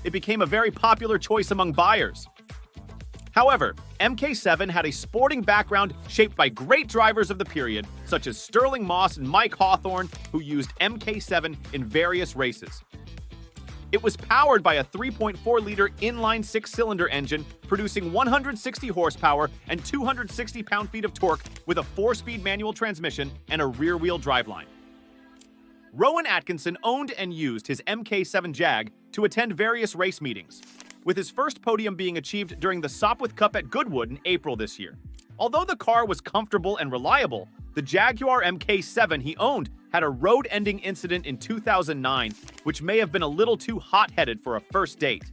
it became a very popular choice among buyers. However, MK7 had a sporting background shaped by great drivers of the period, such as Sterling Moss and Mike Hawthorne, who used MK7 in various races. It was powered by a 3.4-liter inline six-cylinder engine, producing 160 horsepower and 260 pound-feet of torque with a 4-speed manual transmission and a rear-wheel driveline. Rowan Atkinson owned and used his MK7 Jag to attend various race meetings, with his first podium being achieved during the Sopwith Cup at Goodwood in April this year. Although the car was comfortable and reliable, the Jaguar MK7 he owned had a road-ending incident in 2009, which may have been a little too hot-headed for a first date.